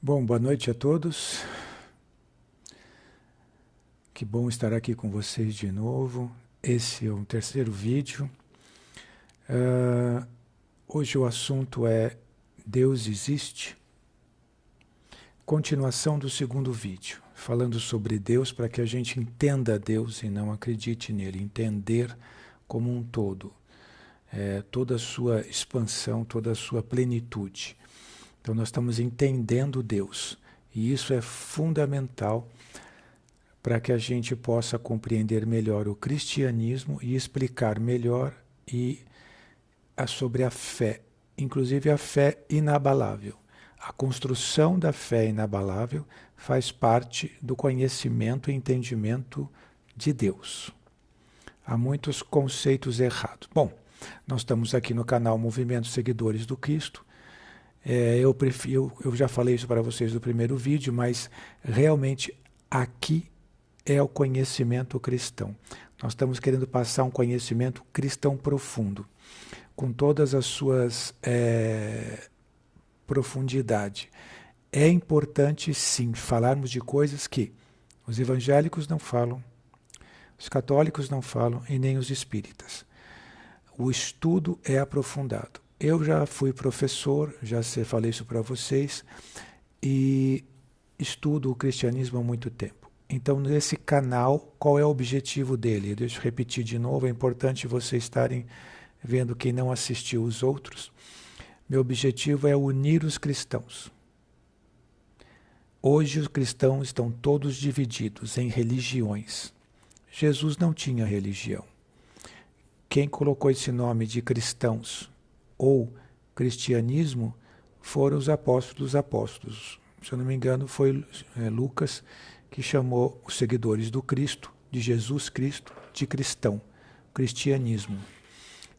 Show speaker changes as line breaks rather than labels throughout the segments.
Bom, boa noite a todos. Que bom estar aqui com vocês de novo. Esse é o terceiro vídeo. Hoje o assunto é Deus existe? Continuação do segundo vídeo, falando sobre Deus para que a gente entenda Deus e não acredite nele. Entender como um todo, toda a sua expansão, toda a sua plenitude. Então nós estamos entendendo Deus e isso é fundamental para que a gente possa compreender melhor o cristianismo e explicar melhor sobre a fé, inclusive a fé inabalável. A construção da fé inabalável faz parte do conhecimento e entendimento de Deus. Há muitos conceitos errados. Bom, nós estamos aqui no canal Movimento Seguidores do Cristo. Eu já falei isso para vocês no primeiro vídeo, mas realmente aqui é o conhecimento cristão. Nós estamos querendo passar um conhecimento cristão profundo, com todas as suas profundidade. É importante, sim, falarmos de coisas que os evangélicos não falam, os católicos não falam e nem os espíritas. O estudo é aprofundado. Eu já fui professor, já falei isso para vocês, e estudo o cristianismo há muito tempo. Então, nesse canal, qual é o objetivo dele? Deixa eu repetir de novo, é importante vocês estarem vendo quem não assistiu os outros. Meu objetivo é unir os cristãos. Hoje os cristãos estão todos divididos em religiões. Jesus não tinha religião. Quem colocou esse nome de cristãos ou cristianismo foram os apóstolos dos apóstolos. Se eu não me engano, foi Lucas que chamou os seguidores do Cristo, de Jesus Cristo, de cristão, cristianismo.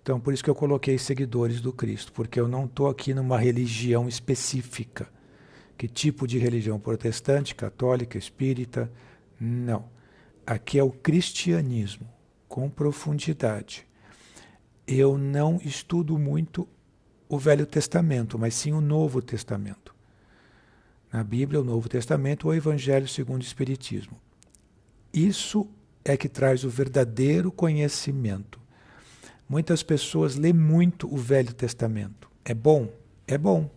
Então, por isso que eu coloquei seguidores do Cristo, porque eu não estou aqui numa religião específica. Que tipo de religião? Protestante, católica, espírita? Não. Aqui é o cristianismo, com profundidade. Eu não estudo muito o Velho Testamento, mas sim o Novo Testamento. Na Bíblia, o Novo Testamento, o Evangelho segundo o Espiritismo. Isso é que traz o verdadeiro conhecimento. Muitas pessoas lêem muito o Velho Testamento. É bom? É bom.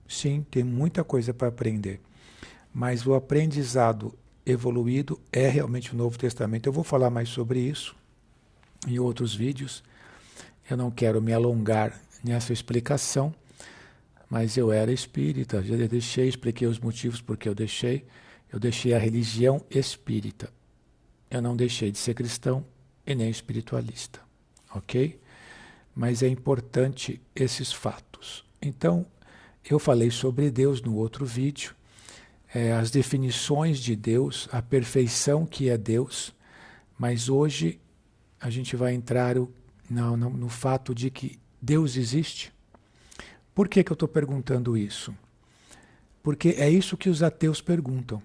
Sim, tem muita coisa para aprender. Mas o aprendizado evoluído é realmente o Novo Testamento. Eu vou falar mais sobre isso em outros vídeos. Eu não quero me alongar nessa explicação, mas eu era espírita, já expliquei os motivos porque eu deixei a religião espírita. Eu não deixei de ser cristão e nem espiritualista, ok? Mas é importante esses fatos. Então, eu falei sobre Deus no outro vídeo, as definições de Deus, a perfeição que é Deus, mas hoje a gente vai entrar no fato de que Deus existe. Por que eu estou perguntando isso? Porque é isso que os ateus perguntam.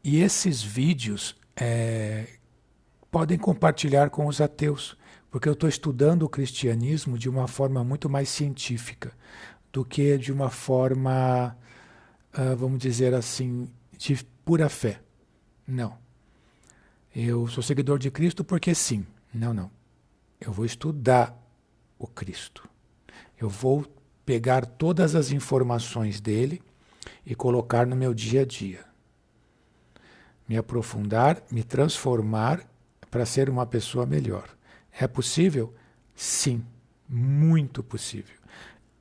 E esses vídeos podem compartilhar com os ateus, porque eu estou estudando o cristianismo de uma forma muito mais científica do que de uma forma, vamos dizer assim, de pura fé. Não. Eu sou seguidor de Cristo porque sim. Não. Eu vou estudar o Cristo. Eu vou pegar todas as informações dele e colocar no meu dia a dia. Me aprofundar, me transformar para ser uma pessoa melhor. É possível? Sim, muito possível.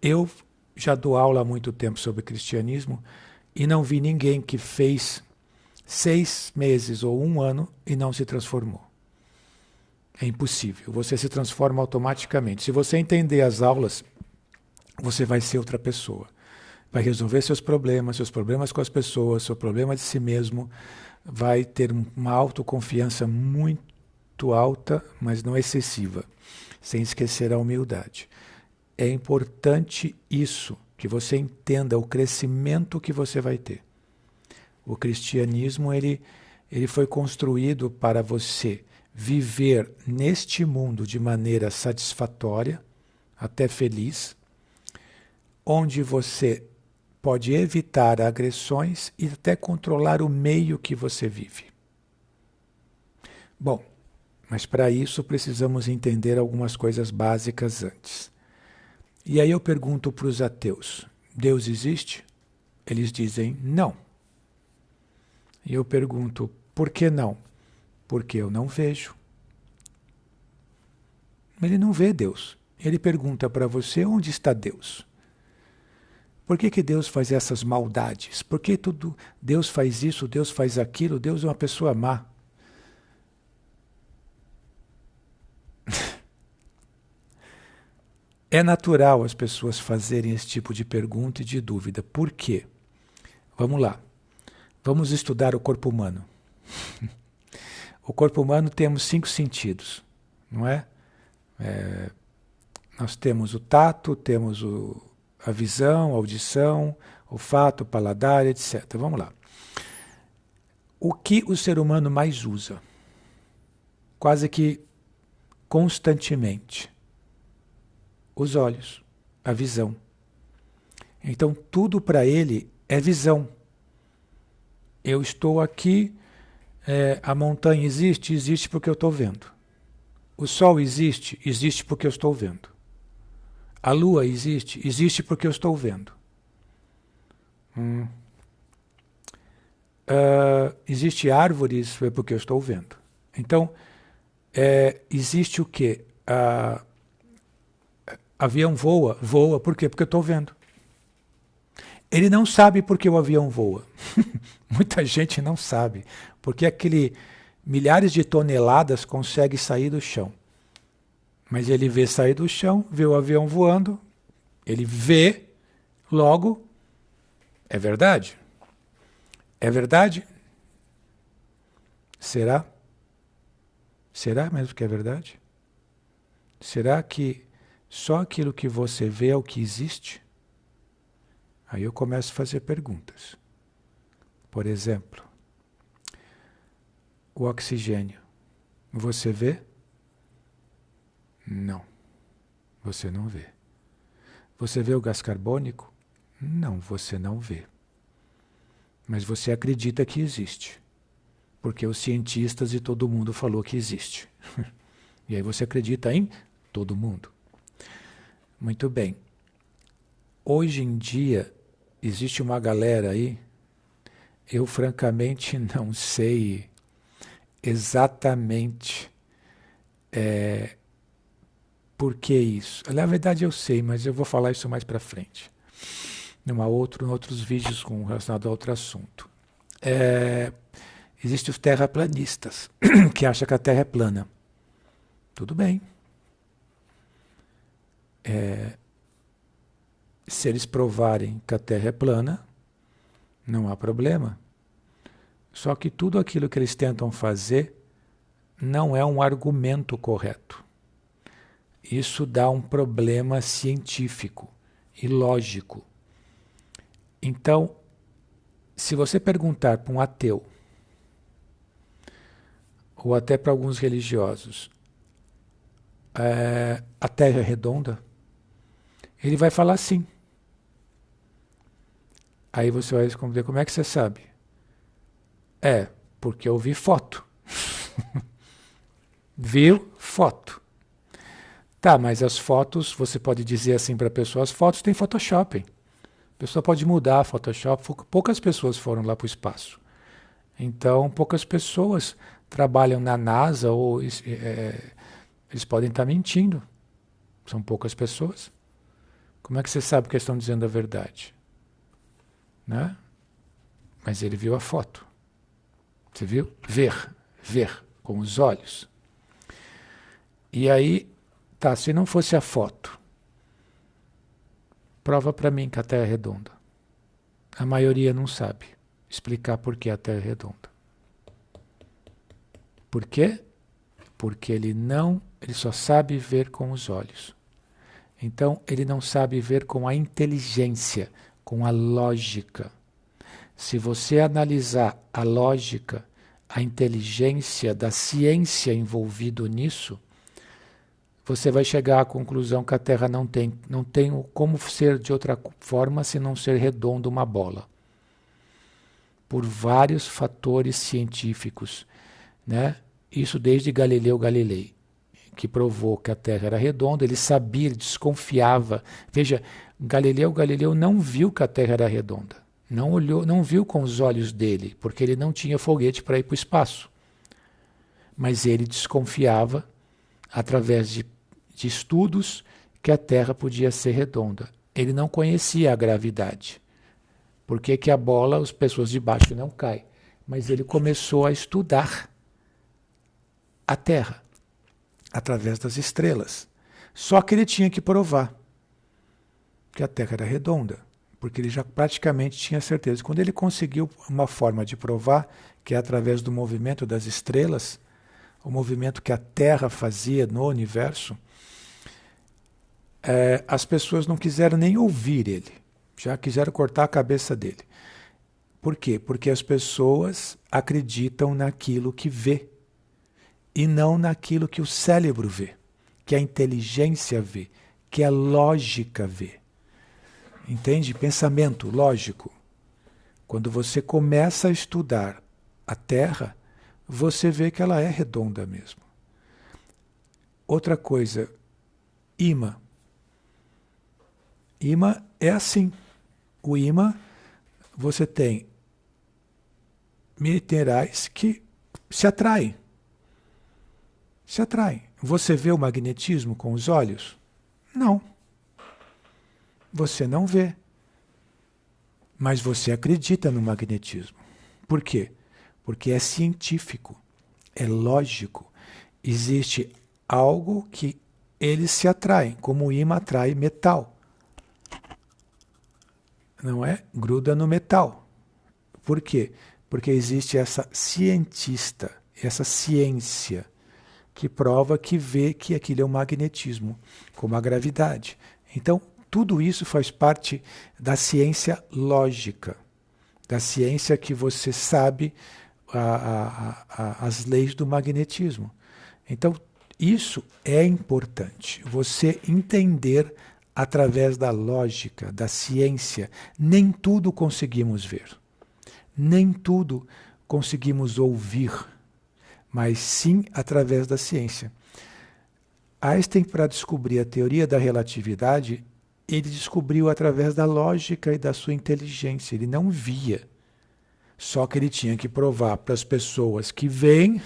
Eu já dou aula há muito tempo sobre cristianismo e não vi ninguém que fez 6 meses ou 1 ano e não se transformou. É impossível. Você se transforma automaticamente. Se você entender as aulas, você vai ser outra pessoa. Vai resolver seus problemas com as pessoas, seu problema de si mesmo, vai ter uma autoconfiança muito alta, mas não excessiva, sem esquecer a humildade. É importante isso, que você entenda o crescimento que você vai ter. O cristianismo, ele foi construído para você viver neste mundo de maneira satisfatória, até feliz, onde você pode evitar agressões e até controlar o meio que você vive. Bom, mas para isso precisamos entender algumas coisas básicas antes. E aí eu pergunto para os ateus, Deus existe? Eles dizem não. E eu pergunto, por que não? Porque eu não vejo. Ele não vê Deus. Ele pergunta para você, onde está Deus? Por que Deus faz essas maldades? Por que Deus faz isso, Deus faz aquilo? Deus é uma pessoa má. É natural as pessoas fazerem esse tipo de pergunta e de dúvida. Por quê? Vamos lá. Vamos estudar o corpo humano. O corpo humano temos 5 sentidos, não é? Nós temos o tato, temos a visão, a audição, olfato, paladar, etc. Vamos lá. O que o ser humano mais usa? Quase que constantemente. Os olhos, a visão. Então, tudo para ele é visão. Eu estou aqui, a montanha existe? Existe porque eu estou vendo. O sol existe? Existe porque eu estou vendo. A lua existe? Existe porque eu estou vendo. Existe árvores? É porque eu estou vendo. Então, existe o quê? Avião voa? Voa por quê? Porque eu estou vendo. Ele não sabe por que o avião voa. Muita gente não sabe. Porque milhares de toneladas consegue sair do chão. Mas ele vê sair do chão, vê o avião voando, ele vê, logo, é verdade? É verdade? Será? Será mesmo que é verdade? Será que só aquilo que você vê é o que existe? Aí eu começo a fazer perguntas. Por exemplo, o oxigênio. Você vê? Não. Você não vê. Você vê o gás carbônico? Não, você não vê. Mas você acredita que existe. Porque os cientistas e todo mundo falou que existe. E aí você acredita em todo mundo. Muito bem. Hoje em dia, existe uma galera aí, eu francamente não sei exatamente por que isso. Na verdade eu sei, mas eu vou falar isso mais para frente. Em outros vídeos relacionados a outro assunto. Existem os terraplanistas, que acham que a Terra é plana. Tudo bem. Se eles provarem que a Terra é plana, não há problema. Só que tudo aquilo que eles tentam fazer não é um argumento correto. Isso dá um problema científico e lógico. Então, se você perguntar para um ateu, ou até para alguns religiosos, a Terra é redonda? Ele vai falar sim. Aí você vai responder, como é que você sabe? Porque eu vi foto. Viu? Foto. Tá, mas as fotos, você pode dizer assim para a pessoa, as fotos têm Photoshop. A pessoa pode mudar Photoshop. Poucas pessoas foram lá para o espaço. Então, poucas pessoas trabalham na NASA ou eles podem estar mentindo. São poucas pessoas. Como é que você sabe que eles estão dizendo a verdade? Né? Mas ele viu a foto. Você viu? Ver com os olhos. E aí, tá, se não fosse a foto, prova para mim que a Terra é redonda. A maioria não sabe explicar por que a Terra é redonda. Por quê? Porque ele só sabe ver com os olhos. Então, ele não sabe ver com a inteligência, com a lógica. Se você analisar a lógica, a inteligência da ciência envolvido nisso, você vai chegar à conclusão que a Terra não tem como ser de outra forma se não ser redonda uma bola. Por vários fatores científicos, né? Isso desde Galileu Galilei, que provou que a Terra era redonda, ele sabia, ele desconfiava. Veja, Galileu Galileu não viu que a Terra era redonda. Não olhou, não viu com os olhos dele, porque ele não tinha foguete para ir para o espaço. Mas ele desconfiava, através de estudos, que a Terra podia ser redonda. Ele não conhecia a gravidade. Por que que a bola, as pessoas de baixo não caem? Mas ele começou a estudar a Terra, através das estrelas. Só que ele tinha que provar que a Terra era redonda, porque ele já praticamente tinha certeza. Quando ele conseguiu uma forma de provar, que é através do movimento das estrelas, o movimento que a Terra fazia no universo, as pessoas não quiseram nem ouvir ele, já quiseram cortar a cabeça dele. Por quê? Porque as pessoas acreditam naquilo que vê, e não naquilo que o cérebro vê, que a inteligência vê, que a lógica vê. Entende? Pensamento lógico. Quando você começa a estudar a Terra, você vê que ela é redonda mesmo. Outra coisa, ímã. Ímã é assim. O ímã, você tem minerais que se atraem. Se atraem. Você vê o magnetismo com os olhos? Não. Você não vê. Mas você acredita no magnetismo. Por quê? Porque é científico, é lógico. Existe algo que eles se atraem, como o ímã atrai metal. Não é? Gruda no metal. Por quê? Porque existe essa cientista, essa ciência, que prova que vê que aquilo é um magnetismo, como a gravidade. Então, tudo isso faz parte da ciência lógica, da ciência que você sabe as leis do magnetismo. Então, isso é importante, você entender através da lógica, da ciência. Nem tudo conseguimos ver, nem tudo conseguimos ouvir, mas sim através da ciência. Einstein, para descobrir a teoria da relatividade, ele descobriu através da lógica e da sua inteligência. Ele não via. Só que ele tinha que provar para as pessoas que veem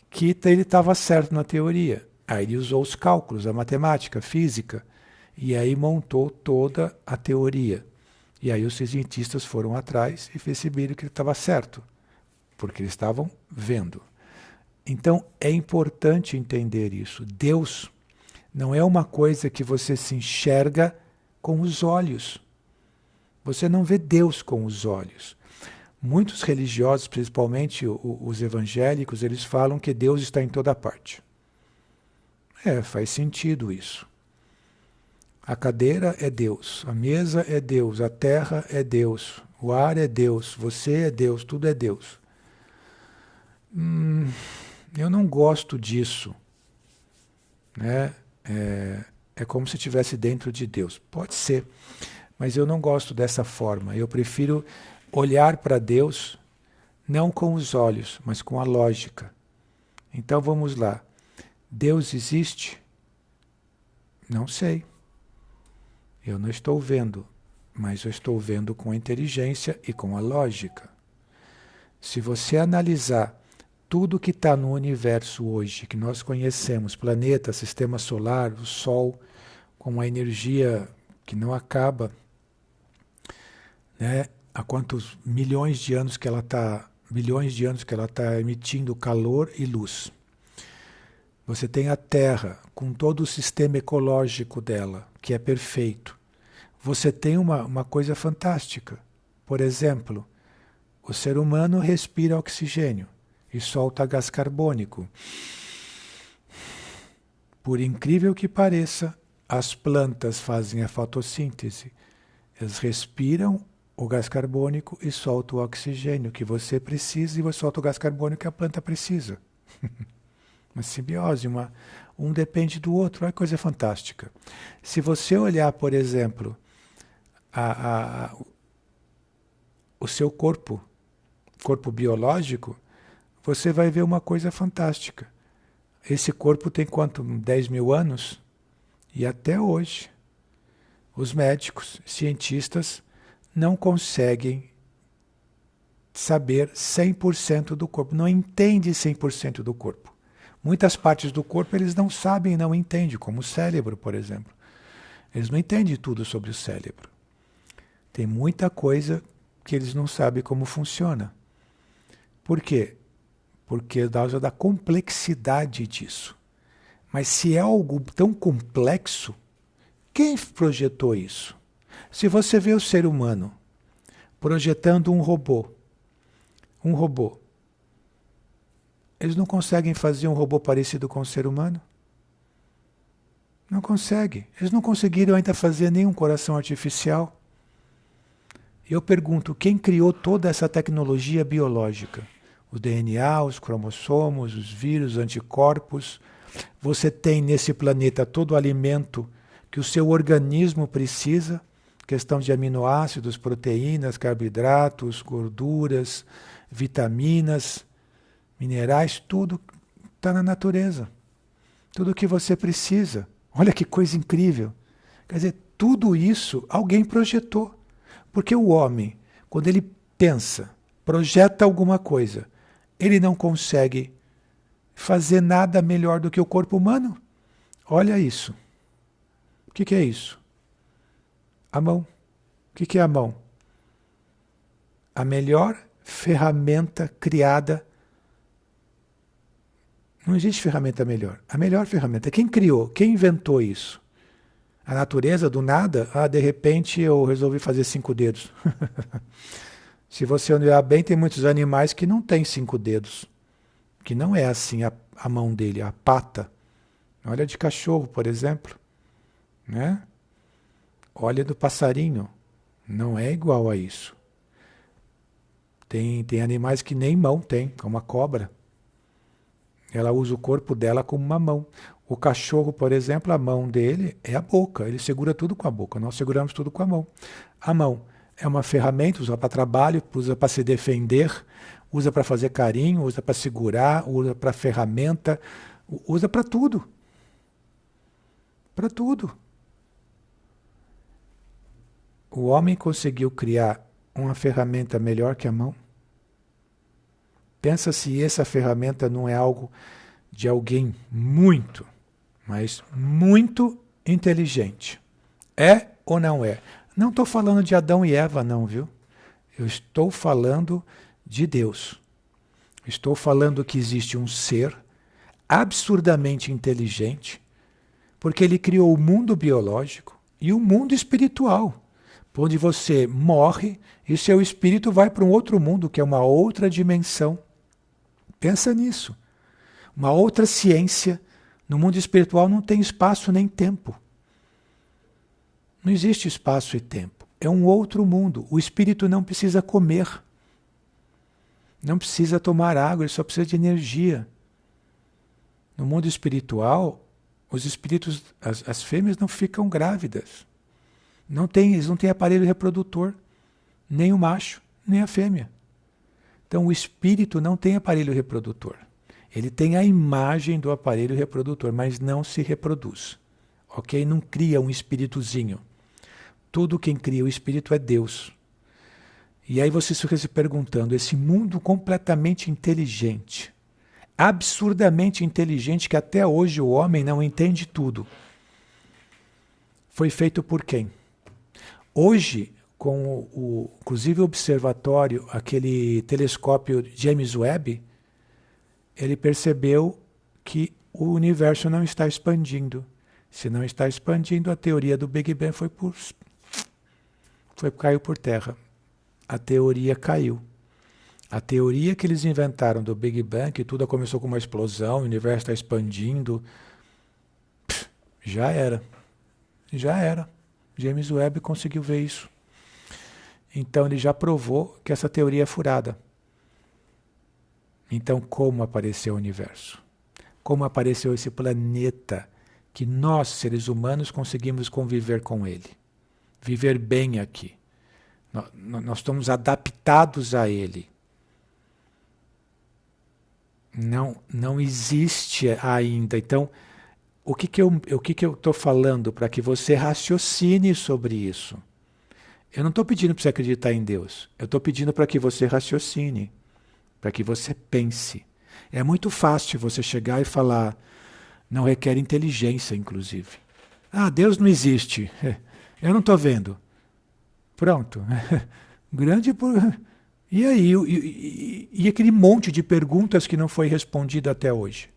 que ele estava certo na teoria. Aí ele usou os cálculos, a matemática, a física, e aí montou toda a teoria. E aí os cientistas foram atrás e perceberam que ele estava certo, porque eles estavam vendo. Então é importante entender isso. Deus não é uma coisa que você se enxerga com os olhos. Você não vê Deus com os olhos. Muitos religiosos, principalmente os evangélicos, eles falam que Deus está em toda parte. Faz sentido isso. A cadeira é Deus, a mesa é Deus, a terra é Deus, o ar é Deus, você é Deus, tudo é Deus. Eu não gosto disso, né? É como se estivesse dentro de Deus. Pode ser, mas eu não gosto dessa forma. Eu prefiro olhar para Deus não com os olhos, mas com a lógica. Então vamos lá. Deus existe? Não sei. Eu não estou vendo, mas eu estou vendo com a inteligência e com a lógica. Se você analisar tudo que está no universo hoje, que nós conhecemos, planeta, sistema solar, o Sol, com uma energia que não acaba, né? Há quantos milhões de anos que ela está, bilhões de anos que ela está emitindo calor e luz. Você tem a Terra, com todo o sistema ecológico dela, que é perfeito. Você tem uma coisa fantástica. Por exemplo, o ser humano respira oxigênio e solta gás carbônico. Por incrível que pareça, as plantas fazem a fotossíntese. Elas respiram o gás carbônico e soltam o oxigênio que você precisa, e você solta o gás carbônico que a planta precisa. Uma simbiose, um depende do outro, olha que coisa fantástica. Se você olhar, por exemplo, o seu corpo biológico, você vai ver uma coisa fantástica. Esse corpo tem quanto? 10 mil anos? E até hoje, os médicos, cientistas, não conseguem saber 100% do corpo, não entendem 100% do corpo. Muitas partes do corpo eles não sabem e não entendem, como o cérebro, por exemplo. Eles não entendem tudo sobre o cérebro. Tem muita coisa que eles não sabem como funciona. Por quê? Porque por causa da complexidade disso. Mas se é algo tão complexo, quem projetou isso? Se você vê o ser humano projetando um robô, eles não conseguem fazer um robô parecido com o ser humano? Não conseguem. Eles não conseguiram ainda fazer nenhum coração artificial. Eu pergunto, quem criou toda essa tecnologia biológica? O DNA, os cromossomos, os vírus, os anticorpos. Você tem nesse planeta todo o alimento que o seu organismo precisa, questão de aminoácidos, proteínas, carboidratos, gorduras, vitaminas, minerais, tudo está na natureza. Tudo o que você precisa. Olha que coisa incrível. Quer dizer, tudo isso alguém projetou. Porque o homem, quando ele pensa, projeta alguma coisa, ele não consegue fazer nada melhor do que o corpo humano. Olha isso. O que é isso? A mão. O que é a mão? A melhor ferramenta criada. Não existe ferramenta melhor. A melhor ferramenta. Quem criou? Quem inventou isso? A natureza, do nada? De repente eu resolvi fazer 5 dedos. Se você olhar bem, tem muitos animais que não têm 5 dedos. Que não é assim a mão dele, a pata. Olha de cachorro, por exemplo. Né? Olha do passarinho. Não é igual a isso. Tem animais que nem mão tem, como a cobra. Ela usa o corpo dela como uma mão. O cachorro, por exemplo, a mão dele é a boca. Ele segura tudo com a boca. Nós seguramos tudo com a mão. A mão é uma ferramenta, usa para trabalho, usa para se defender, usa para fazer carinho, usa para segurar, usa para ferramenta, usa para tudo. Para tudo. O homem conseguiu criar uma ferramenta melhor que a mão? Pensa se essa ferramenta não é algo de alguém muito, mas muito inteligente. É ou não é? Não estou falando de Adão e Eva, não, viu? Eu estou falando de Deus. Estou falando que existe um ser absurdamente inteligente, porque ele criou o mundo biológico e o mundo espiritual, onde você morre e seu espírito vai para um outro mundo, que é uma outra dimensão. Pensa nisso. Uma outra ciência. No mundo espiritual não tem espaço nem tempo. Não existe espaço e tempo. É um outro mundo. O espírito não precisa comer. Não precisa tomar água, ele só precisa de energia. No mundo espiritual, os espíritos, as fêmeas não ficam grávidas. Eles não têm aparelho reprodutor. Nem o macho, nem a fêmea. Então o espírito não tem aparelho reprodutor. Ele tem a imagem do aparelho reprodutor, mas não se reproduz. Ok? Não cria um espíritozinho. Tudo quem cria o espírito é Deus. E aí você fica se perguntando, esse mundo completamente inteligente, absurdamente inteligente, que até hoje o homem não entende tudo, foi feito por quem? Hoje, com inclusive o observatório, aquele telescópio James Webb, ele percebeu que o universo não está expandindo. Se não está expandindo, a teoria do Big Bang caiu por terra. A teoria caiu. A teoria que eles inventaram do Big Bang, que tudo começou com uma explosão, o universo está expandindo, já era. Já era. James Webb conseguiu ver isso. Então ele já provou que essa teoria é furada. Então como apareceu o universo? como apareceu esse planeta, que nós, seres humanos, conseguimos conviver com ele. Viver bem aqui. Nós estamos adaptados a ele. Não existe ainda. Então, o que eu estou falando para que você raciocine sobre isso? Eu não estou pedindo para você acreditar em Deus. Eu estou pedindo para que você raciocine, para que você pense. É muito fácil você chegar e falar, não requer inteligência, inclusive. Ah, Deus não existe. Eu não estou vendo. Pronto. Grande por... E aí? E aquele monte de perguntas que não foi respondido até hoje?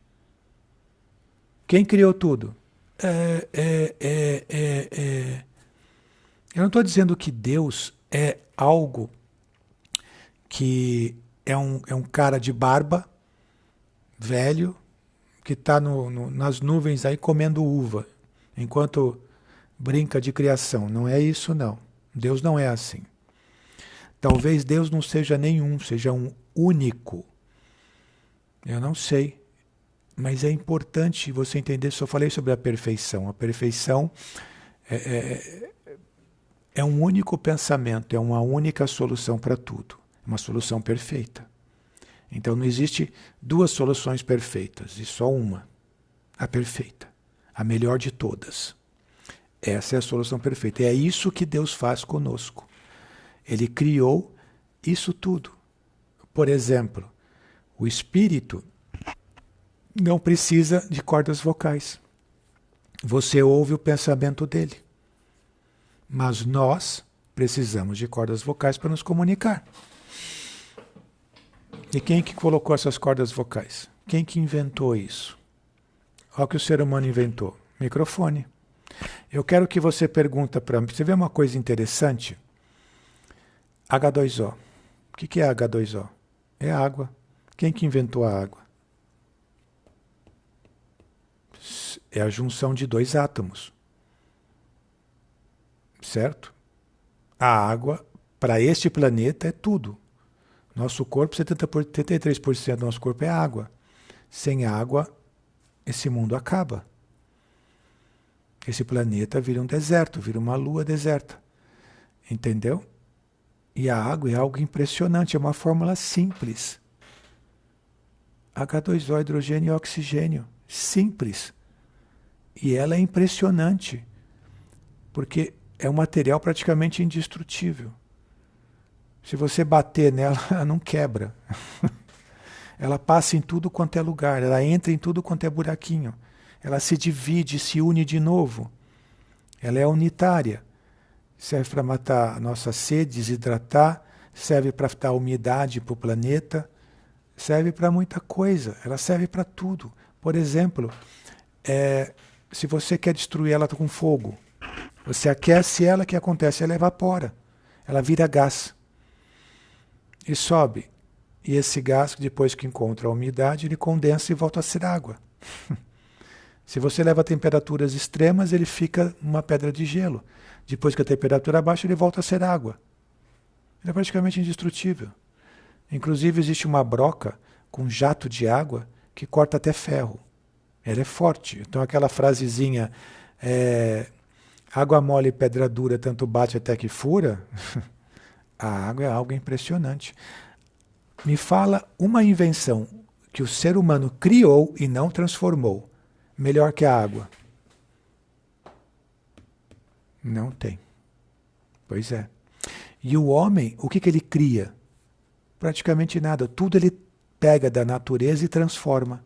Quem criou tudo? Eu não estou dizendo que Deus é algo que é um cara de barba, velho, que está nas nuvens aí comendo uva, enquanto brinca de criação. Não é isso, não. Deus não é assim. Talvez Deus não seja nenhum, seja um único. Eu não sei. Mas é importante você entender, só falei sobre a perfeição. A perfeição é um único pensamento, é uma única solução para tudo. Uma solução perfeita. Então não existe duas soluções perfeitas, e só uma. A perfeita. A melhor de todas. Essa é a solução perfeita. E é isso que Deus faz conosco. Ele criou isso tudo. Por exemplo, o espírito não precisa de cordas vocais. Você ouve o pensamento dele. Mas nós precisamos de cordas vocais para nos comunicar. E quem que colocou essas cordas vocais? Quem que inventou isso? Olha o que o ser humano inventou. Microfone. Eu quero que você pergunte para mim. Você vê uma coisa interessante? H2O. O que é H2O? É água. Quem que inventou a água? É a junção de dois átomos. Certo? A água, para este planeta, é tudo. Nosso corpo, 73% do nosso corpo é água. Sem água, esse mundo acaba. Esse planeta vira um deserto, vira uma lua deserta. Entendeu? E a água é algo impressionante, é uma fórmula simples. H2O, hidrogênio e oxigênio. Simples. E ela é impressionante, porque é um material praticamente indestrutível. Se você bater nela, ela não quebra. Ela passa em tudo quanto é lugar, ela entra em tudo quanto é buraquinho. Ela se divide, se une de novo. Ela é unitária. Serve para matar a nossa sede, desidratar, serve para dar umidade para o planeta, serve para muita coisa, ela serve para tudo. Por exemplo, se você quer destruir ela com fogo, você aquece ela, o que acontece? Ela evapora, ela vira gás e sobe. E esse gás, depois que encontra a umidade, ele condensa e volta a ser água. Se você leva a temperaturas extremas, ele fica uma pedra de gelo. Depois que a temperatura baixa, ele volta a ser água. Ele é praticamente indestrutível. Inclusive, existe uma broca com jato de água que corta até ferro. Ela é forte. Então, aquela frasezinha, água mole e pedra dura, tanto bate até que fura, a água é algo impressionante. Me fala uma invenção que o ser humano criou e não transformou, melhor que a água. Não tem. Pois é. E o homem, o que ele cria? Praticamente nada. Tudo ele pega da natureza e transforma.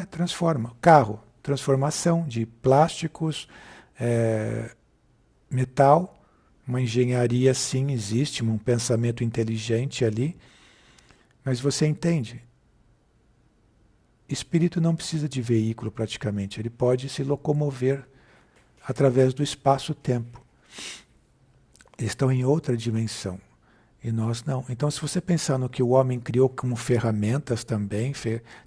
Transforma. Carro, transformação de plásticos, metal. Uma engenharia, sim, existe, um pensamento inteligente ali. Mas você entende? Espírito não precisa de veículo praticamente. Ele pode se locomover através do espaço-tempo. Eles estão em outra dimensão. E nós não. Então, se você pensar no que o homem criou como ferramentas também,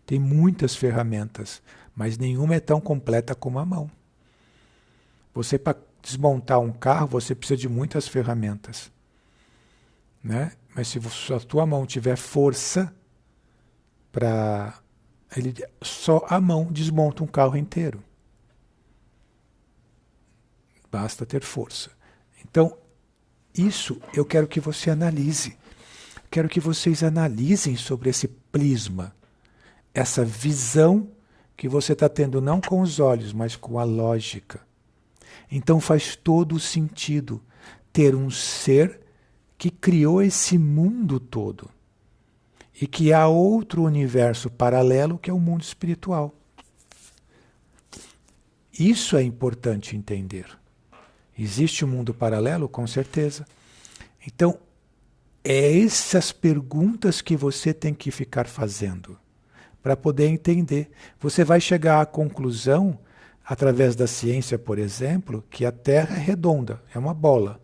tem muitas ferramentas, mas nenhuma é tão completa como a mão. Você, para desmontar um carro, você precisa de muitas ferramentas. Né? Mas se a tua mão tiver força para Só a mão desmonta um carro inteiro. Basta ter força. Então, isso eu quero que você analise. Quero que vocês analisem sobre esse prisma, essa visão que você está tendo não com os olhos, mas com a lógica. Então faz todo o sentido ter um ser que criou esse mundo todo e que há outro universo paralelo que é o mundo espiritual. Isso é importante entender. Existe um mundo paralelo? Com certeza. Então, essas perguntas que você tem que ficar fazendo para poder entender. Você vai chegar à conclusão, através da ciência, por exemplo, que a Terra é redonda, é uma bola.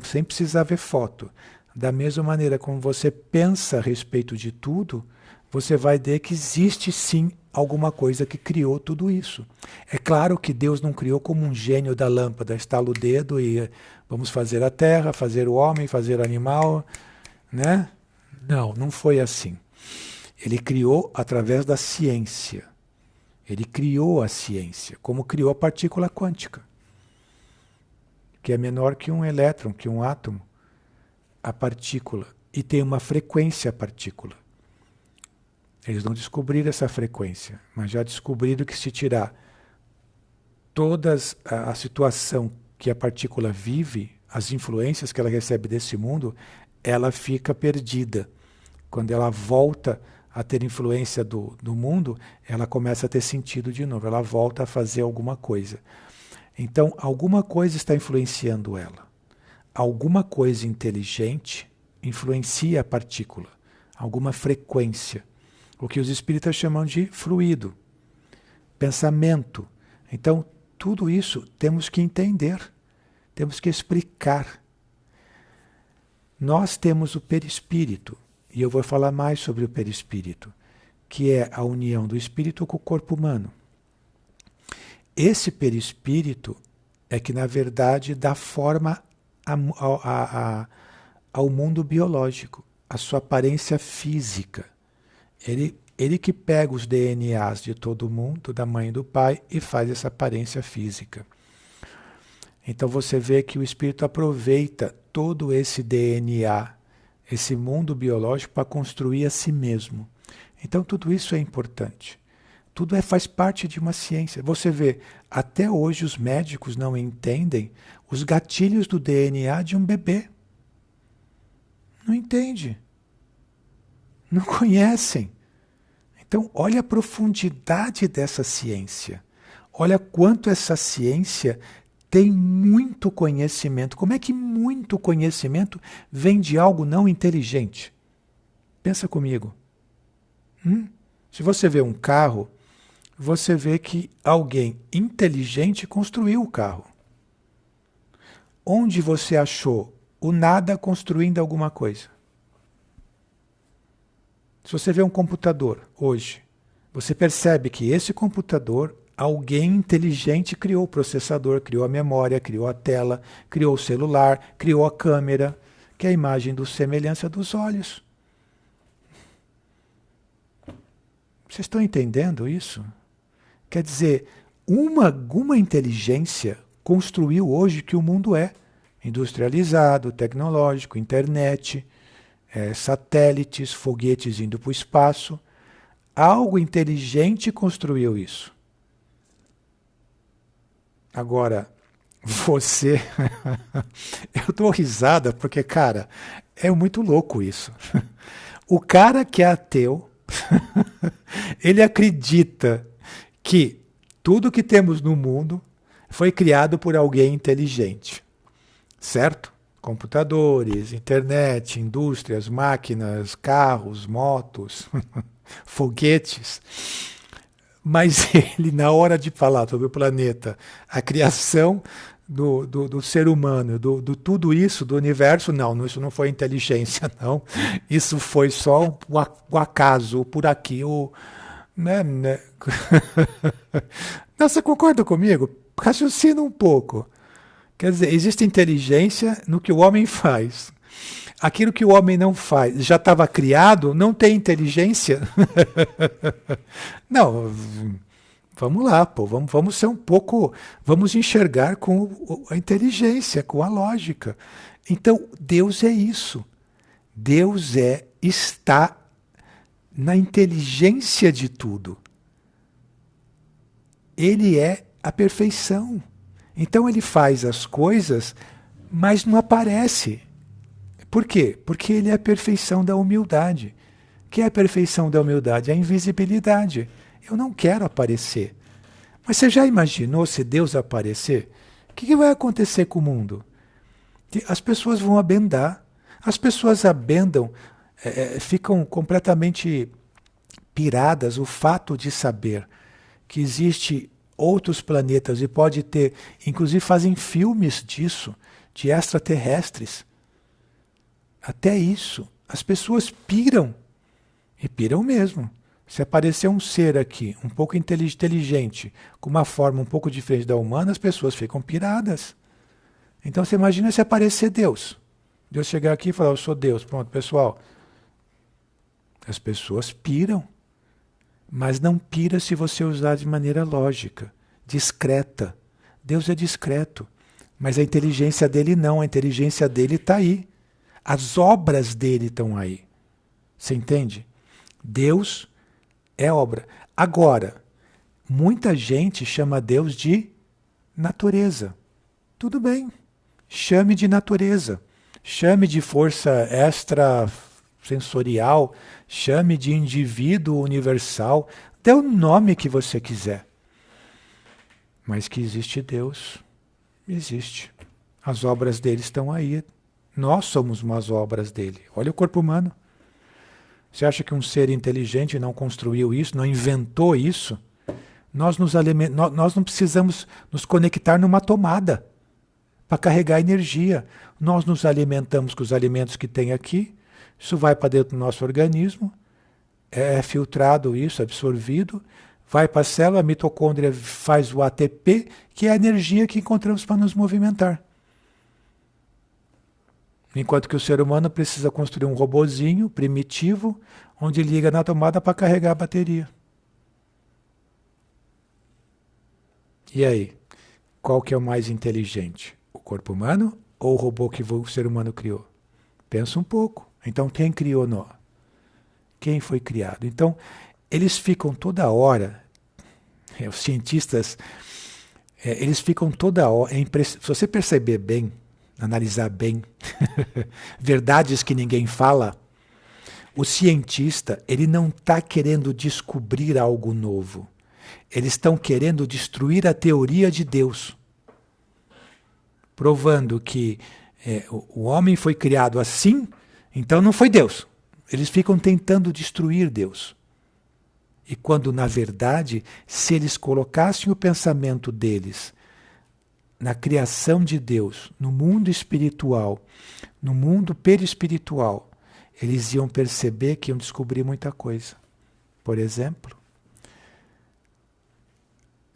Sem precisar ver foto. Da mesma maneira como você pensa a respeito de tudo, você vai ver que existe sim alguma coisa que criou tudo isso. É claro que Deus não criou como um gênio da lâmpada, estala o dedo e vamos fazer a terra, fazer o homem, fazer o animal, né? Não foi assim. Ele criou através da ciência. Ele criou a ciência, como criou a partícula quântica, que é menor que um elétron, que um átomo, a partícula, e tem uma frequência a partícula. Eles não descobriram essa frequência, mas já descobriram que se tirar toda a situação que a partícula vive, as influências que ela recebe desse mundo, ela fica perdida. Quando ela volta a ter influência do mundo, ela começa a ter sentido de novo, ela volta a fazer alguma coisa. Então, alguma coisa está influenciando ela. Alguma coisa inteligente influencia a partícula, alguma frequência. O que os espíritas chamam de fluido, pensamento. Então, tudo isso temos que entender, temos que explicar. Nós temos o perispírito, e eu vou falar mais sobre o perispírito, que é a união do espírito com o corpo humano. Esse perispírito é que, na verdade, dá forma ao mundo biológico, a sua aparência física. Ele que pega os DNAs de todo mundo, da mãe e do pai, e faz essa aparência física. Então você vê que o espírito aproveita todo esse DNA, esse mundo biológico, para construir a si mesmo. Então tudo isso é importante. Tudo faz parte de uma ciência. Você vê, até hoje os médicos não entendem os gatilhos do DNA de um bebê. Não entende. Não conhecem. Então, olha a profundidade dessa ciência. Olha quanto essa ciência tem muito conhecimento. Como é que muito conhecimento vem de algo não inteligente? Pensa comigo. Se você vê um carro, você vê que alguém inteligente construiu o carro. Onde você achou o nada construindo alguma coisa? Se você vê um computador hoje, você percebe que esse computador, alguém inteligente criou o processador, criou a memória, criou a tela, criou o celular, criou a câmera, que é a imagem do semelhança dos olhos. Vocês estão entendendo isso? Quer dizer, alguma inteligência construiu hoje que o mundo é industrializado, tecnológico, internet, satélites, foguetes indo para o espaço. Algo inteligente construiu isso. Agora, você... Eu dou risada porque, cara, é muito louco isso. O cara que é ateu, ele acredita que tudo que temos no mundo foi criado por alguém inteligente. Certo? Computadores, internet, indústrias, máquinas, carros, motos, foguetes. Mas ele, na hora de falar sobre o planeta, a criação do ser humano, do tudo isso, do universo, não, isso não foi inteligência, não. Isso foi só o acaso, por aqui, né? Não, você concorda comigo? Raciocina um pouco. Quer dizer, existe inteligência no que o homem faz. Aquilo que o homem não faz, já estava criado, não tem inteligência? Não, vamos lá, pô, vamos ser um pouco, vamos enxergar com a inteligência, com a lógica. Então, Deus é isso. Deus está na inteligência de tudo. Ele é a perfeição. Então ele faz as coisas, mas não aparece. Por quê? Porque ele é a perfeição da humildade. O que é a perfeição da humildade? A invisibilidade. Eu não quero aparecer. Mas você já imaginou se Deus aparecer? O que vai acontecer com o mundo? As pessoas vão abendar. As pessoas abendam, ficam completamente piradas o fato de saber que existe outros planetas e pode ter, inclusive fazem filmes disso, de extraterrestres. Até isso, as pessoas piram, e piram mesmo. Se aparecer um ser aqui, um pouco inteligente, com uma forma um pouco diferente da humana, as pessoas ficam piradas. Então você imagina se aparecer Deus. Deus chegar aqui e falar, eu sou Deus. Pronto, pessoal. As pessoas piram. Mas não pira se você usar de maneira lógica, discreta. Deus é discreto, mas a inteligência dele não, a inteligência dele está aí. As obras dele estão aí. Você entende? Deus é obra. Agora, muita gente chama Deus de natureza. Tudo bem, chame de natureza, chame de força extrasensorial, chame de indivíduo universal, dê o nome que você quiser. Mas que existe Deus, existe. As obras dele estão aí. Nós somos umas obras dele. Olha o corpo humano. Você acha que um ser inteligente não construiu isso, não inventou isso? Nós não precisamos nos conectar numa tomada para carregar energia. Nós nos alimentamos com os alimentos que tem aqui. Isso vai para dentro do nosso organismo, é filtrado isso, absorvido, vai para a célula, a mitocôndria faz o ATP, que é a energia que encontramos para nos movimentar. Enquanto que o ser humano precisa construir um robozinho primitivo, onde liga na tomada para carregar a bateria. E aí, qual que é o mais inteligente? O corpo humano ou o robô que o ser humano criou? Pensa um pouco. Então, quem criou nós? Quem foi criado? Então, eles ficam toda hora, os cientistas, eles ficam toda hora, se você perceber bem, analisar bem, verdades que ninguém fala, o cientista, ele não está querendo descobrir algo novo. Eles estão querendo destruir a teoria de Deus, provando que o homem foi criado assim, então não foi Deus. Eles ficam tentando destruir Deus. E quando, na verdade, se eles colocassem o pensamento deles na criação de Deus, no mundo espiritual, no mundo perispiritual, eles iam perceber que iam descobrir muita coisa. Por exemplo,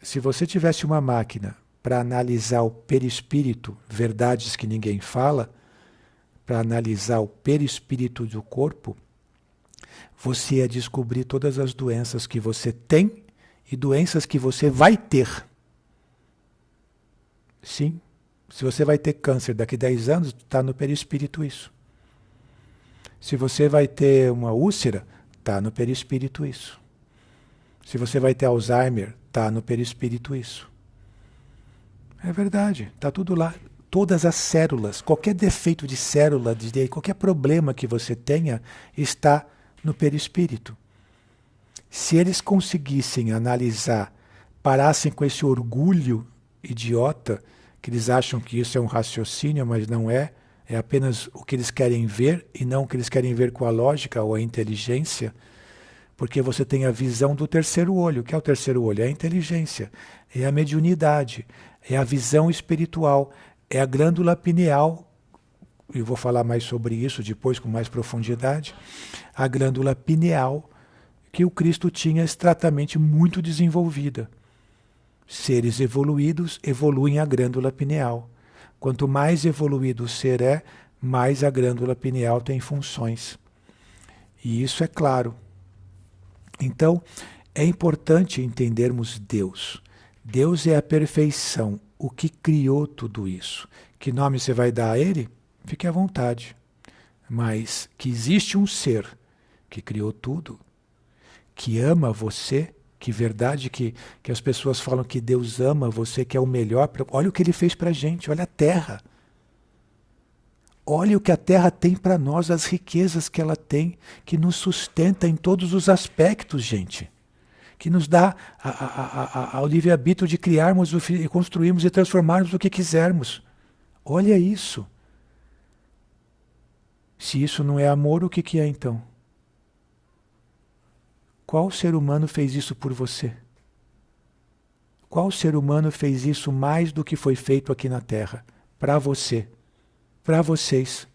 se você tivesse uma máquina para analisar o perispírito, verdades que ninguém fala, para analisar o perispírito do corpo, você ia descobrir todas as doenças que você tem e doenças que você vai ter. Sim, se você vai ter câncer daqui a 10 anos, está no perispírito isso. Se você vai ter uma úlcera, está no perispírito isso. Se você vai ter Alzheimer, está no perispírito isso. É verdade, está tudo lá. Todas as células, qualquer defeito de célula, qualquer problema que você tenha, está no perispírito. Se eles conseguissem analisar, parassem com esse orgulho idiota, que eles acham que isso é um raciocínio, mas não é, é apenas o que eles querem ver e não o que eles querem ver com a lógica ou a inteligência, porque você tem a visão do terceiro olho. O que é o terceiro olho? É a inteligência, é a mediunidade, é a visão espiritual, é a glândula pineal. Eu vou falar mais sobre isso depois com mais profundidade. A glândula pineal que o Cristo tinha exatamente muito desenvolvida. Seres evoluídos evoluem a glândula pineal. Quanto mais evoluído o ser é, mais a glândula pineal tem funções. E isso é claro. Então, é importante entendermos Deus. Deus é a perfeição, o que criou tudo isso. Que nome você vai dar a Ele? Fique à vontade. Mas que existe um ser que criou tudo, que ama você, que verdade que as pessoas falam que Deus ama você, que é o melhor. Olha o que Ele fez para a gente, olha a Terra. Olha o que a Terra tem para nós, as riquezas que ela tem, que nos sustenta em todos os aspectos, gente. Que nos dá o livre-arbítrio de criarmos, e construirmos e transformarmos o que quisermos. Olha isso. Se isso não é amor, o que é então? Qual ser humano fez isso por você? Qual ser humano fez isso mais do que foi feito aqui na Terra? Para você. Para vocês.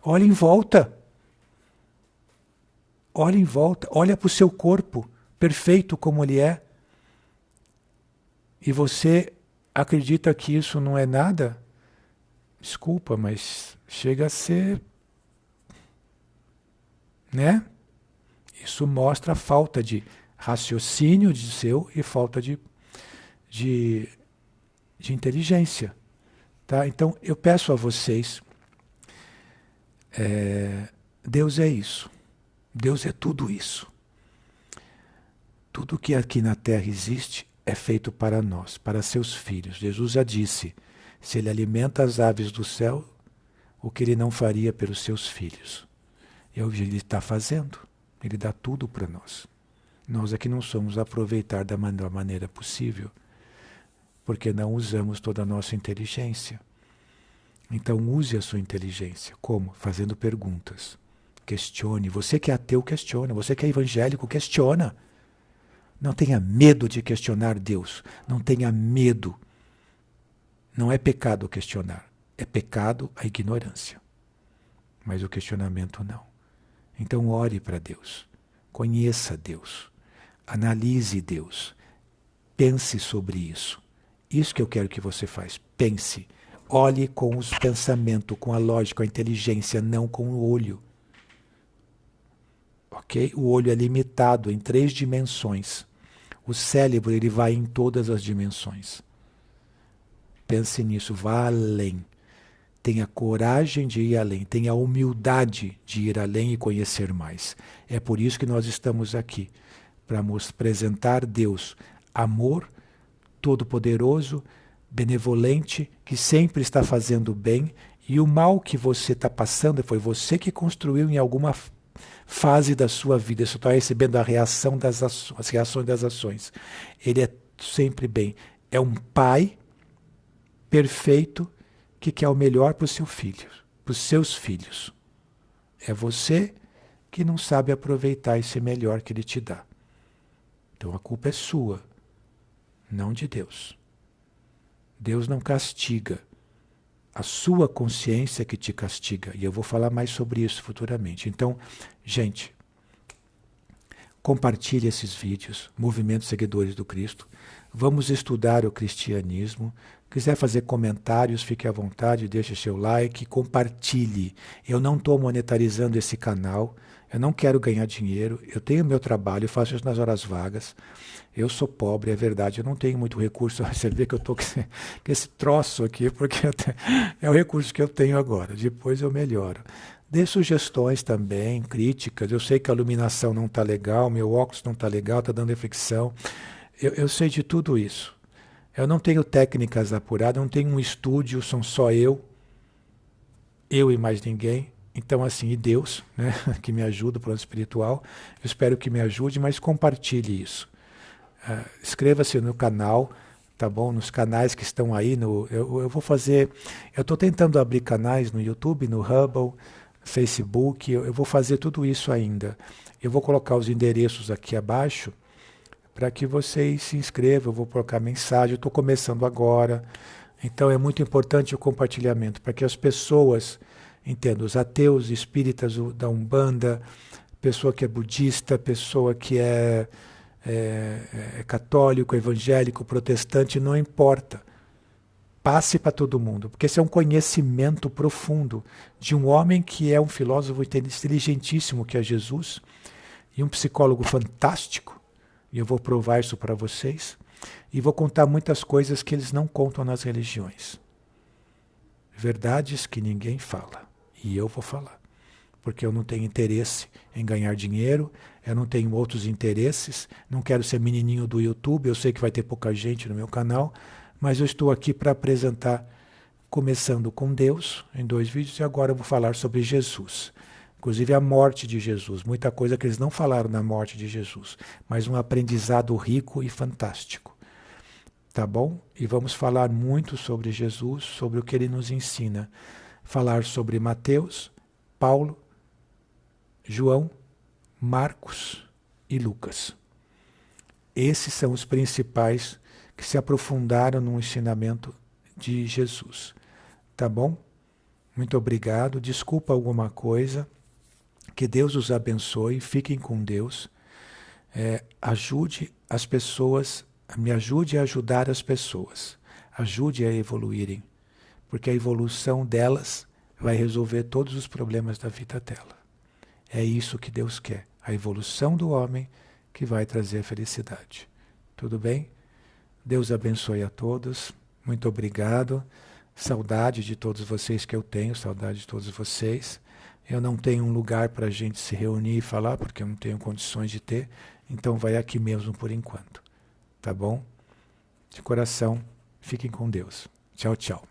Olha em volta. Olha em volta. Olha para o seu corpo, perfeito como ele é. E você acredita que isso não é nada? Desculpa, mas chega a ser... né? Isso mostra a falta de raciocínio de seu e falta de inteligência. Tá? Então, eu peço a vocês, Deus é isso. Deus é tudo isso. Tudo que aqui na Terra existe é feito para nós, para seus filhos. Jesus já disse, se Ele alimenta as aves do céu, o que Ele não faria pelos seus filhos? Ele está fazendo. Ele dá tudo para nós. Nós aqui não somos aproveitar da melhor maneira possível, porque não usamos toda a nossa inteligência. Então use a sua inteligência. Como? Fazendo perguntas. Questione. Você que é ateu, questiona. Você que é evangélico, questiona. Não tenha medo de questionar Deus. Não tenha medo. Não é pecado questionar. É pecado a ignorância. Mas o questionamento não. Então ore para Deus. Conheça Deus. Analise Deus. Pense sobre isso. Isso que eu quero que você faça. Pense. Olhe com os pensamentos, com a lógica, com a inteligência, não com o olho. Ok? O olho é limitado em 3 dimensões. O cérebro ele vai em todas as dimensões. Pense nisso, vá além. Tenha coragem de ir além, tenha a humildade de ir além e conhecer mais. É por isso que nós estamos aqui, para apresentar Deus, amor, todo-poderoso, benevolente, que sempre está fazendo bem, e o mal que você está passando foi você que construiu em alguma fase da sua vida, você está recebendo a reação as reações das ações. Ele é sempre bem. É um pai perfeito, que quer o melhor para os seus filhos, para os seus filhos. É você que não sabe aproveitar esse melhor que Ele te dá. Então a culpa é sua, não de Deus. Deus não castiga. A sua consciência que te castiga. E eu vou falar mais sobre isso futuramente. Então, gente, compartilhe esses vídeos, Movimento Seguidores do Cristo. Vamos estudar o cristianismo. Quiser fazer comentários, fique à vontade, deixe seu like, compartilhe. Eu não estou monetarizando esse canal, eu não quero ganhar dinheiro, eu tenho meu trabalho, eu faço isso nas horas vagas. Eu sou pobre, é verdade, eu não tenho muito recurso. Você vê que eu estou com esse troço aqui, porque é o recurso que eu tenho agora, depois eu melhoro. Dê sugestões também, críticas. Eu sei que a iluminação não está legal, meu óculos não está legal, está dando reflexão. Eu sei de tudo isso. Eu não tenho técnicas apuradas, não tenho um estúdio, são só eu e mais ninguém. Então, assim, e Deus, né, que me ajuda, o plano espiritual. Eu espero que me ajude, mas compartilhe isso. Inscreva-se no canal, tá bom? Nos canais que estão aí. Eu vou fazer... Eu estou tentando abrir canais no YouTube, no Hubble, Facebook. Eu vou fazer tudo isso ainda. Eu vou colocar os endereços aqui abaixo, para que vocês se inscrevam, eu vou colocar mensagem, eu estou começando agora, então é muito importante o compartilhamento, para que as pessoas entendam, os ateus, espíritas da Umbanda, pessoa que é budista, pessoa que é católico, evangélico, protestante, não importa. passe para todo mundo, porque esse é um conhecimento profundo de um homem que é um filósofo inteligentíssimo, que é Jesus, e um psicólogo fantástico, e eu vou provar isso para vocês, e vou contar muitas coisas que eles não contam nas religiões. Verdades que ninguém fala, e eu vou falar, porque eu não tenho interesse em ganhar dinheiro, eu não tenho outros interesses, não quero ser menininho do YouTube, eu sei que vai ter pouca gente no meu canal, mas eu estou aqui para apresentar, começando com Deus, em 2 vídeos, e agora eu vou falar sobre Jesus. Inclusive a morte de Jesus, muita coisa que eles não falaram na morte de Jesus, mas um aprendizado rico e fantástico. Tá bom? E vamos falar muito sobre Jesus, sobre o que ele nos ensina. Falar sobre Mateus, Paulo, João, Marcos e Lucas. Esses são os principais que se aprofundaram no ensinamento de Jesus. Tá bom? Muito obrigado. Desculpa alguma coisa. Que Deus os abençoe. Fiquem com Deus. Ajude as pessoas, me ajude a ajudar as pessoas. Ajude a evoluírem. Porque a evolução delas vai resolver todos os problemas da vida dela. É isso que Deus quer. A evolução do homem que vai trazer felicidade. Tudo bem? Deus abençoe a todos. Muito obrigado. Saudade de todos vocês que eu tenho, saudade de todos vocês. Eu não tenho um lugar para a gente se reunir e falar, porque eu não tenho condições de ter. Então vai aqui mesmo por enquanto. Tá bom? De coração, fiquem com Deus. Tchau, tchau.